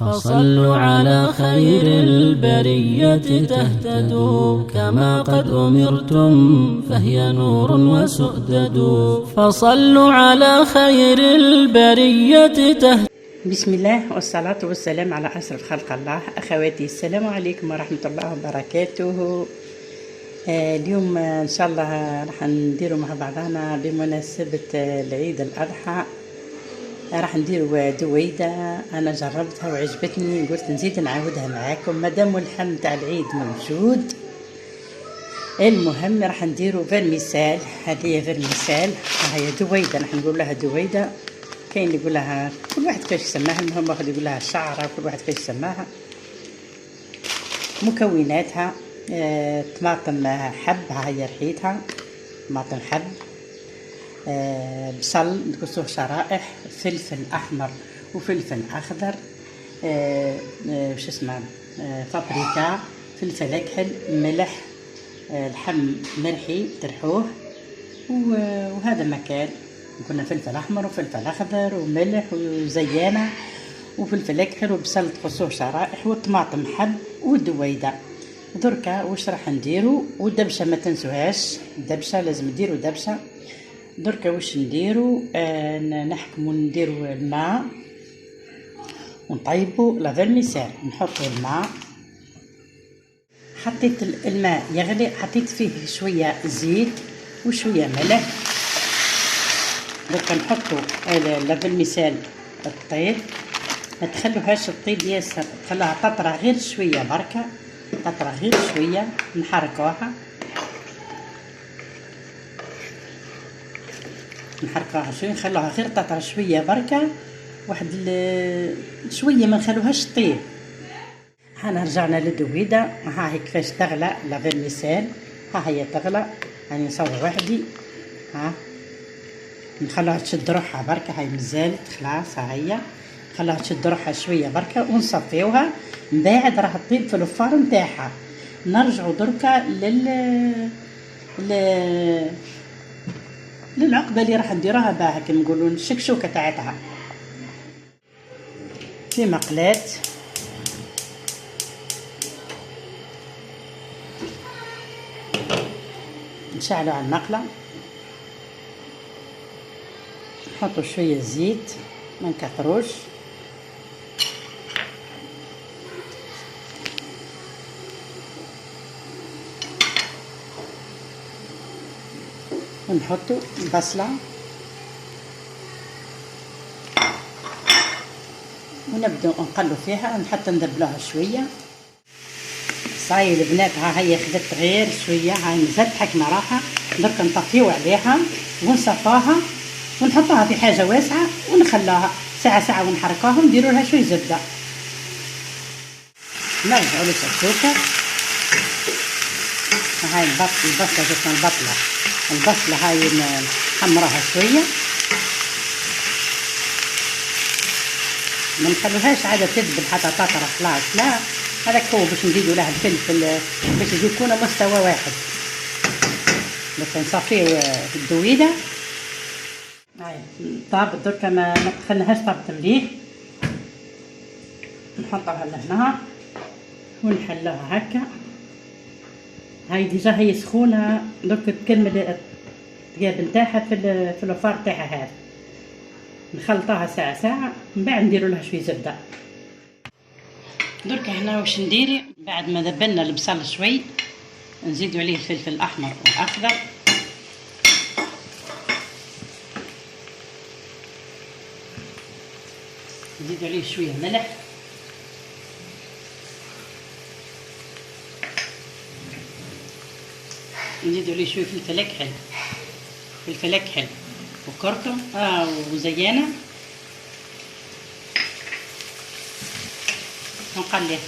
فصلوا على خير البرية تهتدوا كما قد أمرتم فهي نور وسؤدد. فصلوا على خير البرية تهتدوا. بسم الله والصلاة والسلام على أشرف خلق الله. أخواتي السلام عليكم ورحمة الله وبركاته. اليوم إن شاء الله راح نديروا مع بعضنا بمناسبة العيد الأضحى، راح نديروا دويدة. أنا جربتها وعجبتني، قلت نزيد نعاودها معاكم مادام اللحم تاع العيد موجود. المهم راح نديروا فيرميسال. هذه فيرميسال، هي دويدة، راح نقول لها دويدة. كاين اللي يقول لها كل واحد كيفاش يسماها، المهم واحد يقول لها شعرة، كل واحد كيفاش يسماها. مكوناتها طماطم حب، هي ريحتها طماطم حب، بصل نقصوه شرائح، فلفل احمر وفلفل اخضر، وش اسمه، بابريكا، فلفل اكحل، ملح، لحم مرحي ترحوه، وهذا مكان قلنا فلفل احمر وفلفل اخضر وملح وزيانه وفلفل اكحل وبصل تقصوه شرائح وطماطم حب ودويده. دركا واش راح نديرو، والدبشه ما تنسوهاش، الدبشه لازم نديرو دبشه. دركا واش نديرو، نحكمو نديرو الماء ونطيبو لا فيرميسيل. نحطو الماء، حطيت الماء يغلي، حطيت فيه شويه زيت وشويه ملح. دركا نحطو لا فيرميسيل الطيب، ما تخلوهاش تطيب ياسر، خلوها تطرى غير شويه بركه، تطرى غير شويه، نحركوها شويه، نخلوها غير تطرى شويه بركه، واحد شويه، ما نخلوهاش تطيب. هنا رجعنا للدويده، ها هي كيفاش تغلى لا فيرميسيل، ها هي تغلى، راني نصور وحدي، ها نخلوها تشد روحها بركه، هاي مازالت خلاص، ها هي نخلوها تشد روحها شويه بركه ونصفيوها. من بعد راح تطيب في الفار نتاعها. نرجعوا دركا للعقبه اللي راح نديروها بها كي نقولوا الشكشوكه تاعتها. في مقلاة نشعلوا على المقله، نحطوا شويه زيت، ما نكثروش، ونحطوا البصله ونبدأ نقلو فيها حتى ندبلوها شويه. صاي البنات، ها هي خدت غير شويه، هاي مازالت حكمه راحه. درك نطفيو عليها ونصفاها ونحطوها في حاجه واسعه ونخلوها ساعه ونحركوها ونديروا لها شويه زبده. نرجعوا للشكشوكه. هاي البصله جاتنا البصله هاي نحمروها شويه، ما نخلوهاش عادة تذبل حتى تطرى خلاص، لا، هذاك هو باش نزيدوا لها الفلفل باش يكونوا مستوى واحد. باش نصفيو في الدويده. هاي طابت دركا، ما تخليهاش طابت مليح، نحطوها لهنا ونحلوها هكا. هاي ديجا هي سخونه، درك تكمل الطياب نتاعها في الوفار تاعها. هذا نخلطوها ساعه، من بعد نديروا لها شويه زبده. درك هنا واش نديري، بعد ما ذبلنا البصل شوي نزيدوا عليه الفلفل الاحمر والاخضر، نزيدوا عليه شويه ملح، نزيدوا عليه شويه فلفل اكحل وكركم وزيانه، ونقليه.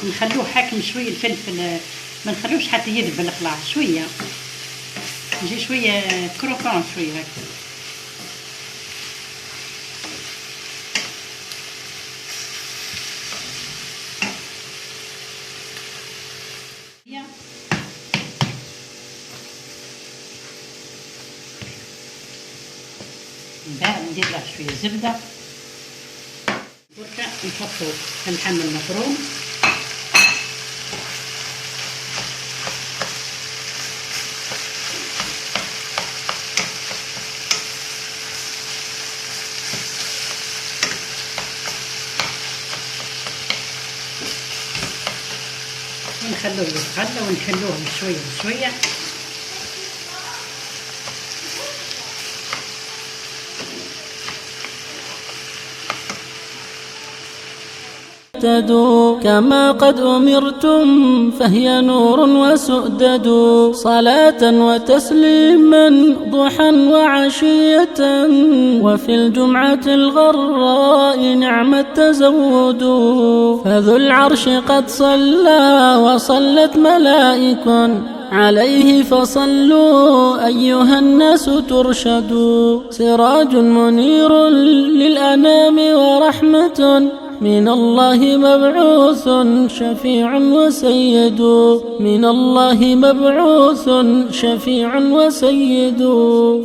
نخلوه حاكم شويه الفلفل، ما نخلوش حتى يذبل خلاص، شويه يجي شويه كروكون شويه هكا. من بعد ندير له شويه زبده. دركا نحطو اللحم المفروم ونخلوه يتغلى ونحلوه شويه بشويه. كما قد أمرتم فهي نور وسؤدد، صلاة وتسليما ضحى وعشية، وفي الجمعة الغراء نعم التزود. فذو العرش قد صلى وصلت ملائك عليه، فصلوا أيها الناس ترشدوا. سراج منير للأنام ورحمة من الله مبعوث شفيع وسيد، من الله مبعوث شفيع وسيد.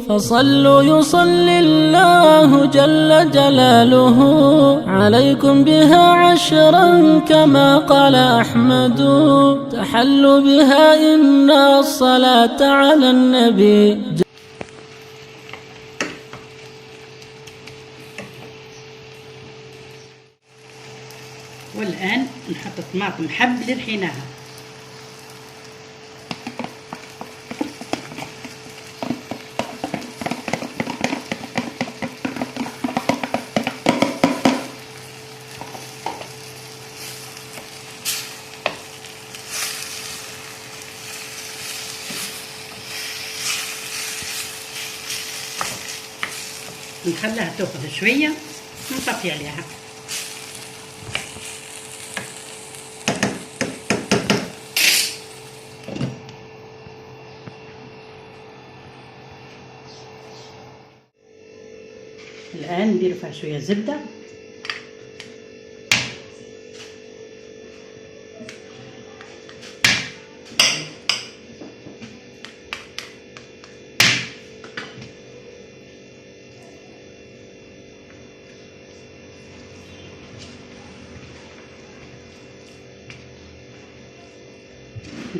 فصلوا يصلي الله جل جلاله عليكم بها عشرا كما قال أحمد، تحلوا بها إن الصلاة على النبي. والآن نحط طماطم حب اللي رحيناها. نخليها تاخذ شوية ونطفي عليها. الآن ندير فيها شوية زبدة،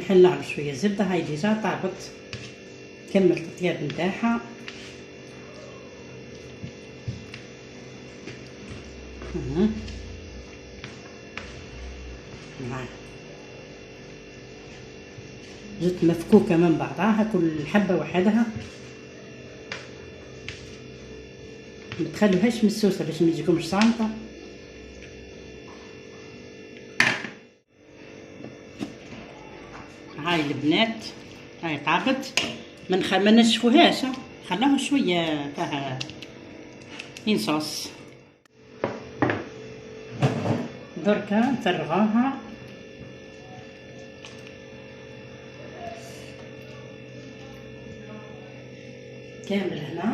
نحلها بشوية زبدة. هاي ديجا طابت، كمل التطياب نتاعها. جت مفكوكة من بعضها، كل حبة وحدها، ما تخلوهاش مسوسة باش ما تجيكمش صامتة. هاي البنات هاي طابت، ما نشفوهاش، خلاوها شوية فيها ينصوص. دركا نفرغوها كامل هنا.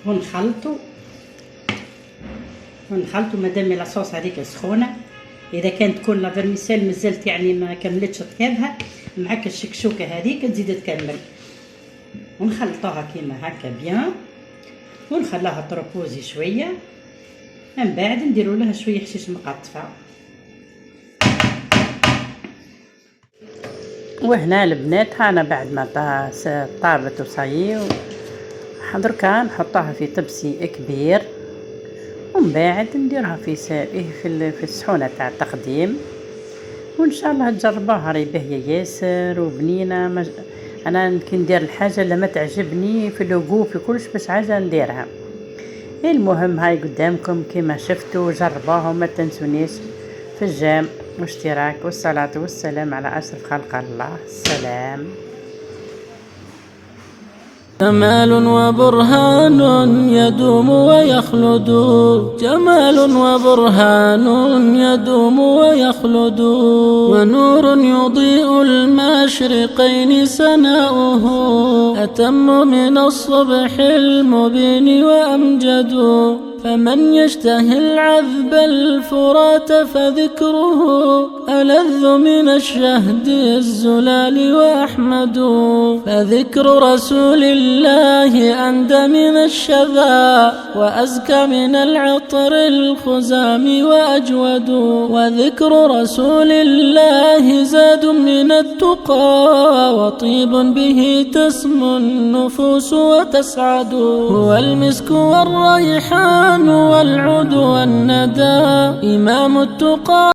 ونخلطو مادام لاصوص هذيك سخونه. اذا كانت تكون لا فيرميسيل مازالت يعني ما كملتش طيابها، معاك الشكشوكه هذيك تزيد تكمل. ونخلطوها كيما هكا بيان، ونخليها تربوزي شويه. من بعد نديروا لها شويه حشيش مقطفه. وهنا البنات هانا بعد ما طابت وصايي، دركا نحطها في طبسي كبير، ومن بعد نديرها في السحونه تاع التقديم. وان شاء الله تجربوها، راهي باهيه ياسر وبنينه. انا كي ندير الحاجه لما تعجبني في اللوغو في كلش باش عايزه نديرها. المهم هاي قدامكم كما شفتوا، جربوها وما تنسونيش في الجيم واشتراك، والصلاه والسلام على اشرف خلق الله. السلام. جمال وبرهان يدوم ويخلد، جمال وبرهان يدوم ويخلد، ونور يضيء المشرقين سناؤه، أتم من الصبح المبين وأمجد. فمن يشتهي العذب الفرات فذكره ألذ من الشهد الزلال وأحمد. فذكر رسول الله أندى من الشذا وأزكى من العطر الخزام وأجود. وذكر رسول الله زاد من التقى وطيب به تسمو النفوس وتسعد. هو المسك والريحان والعود والندى إمام التقى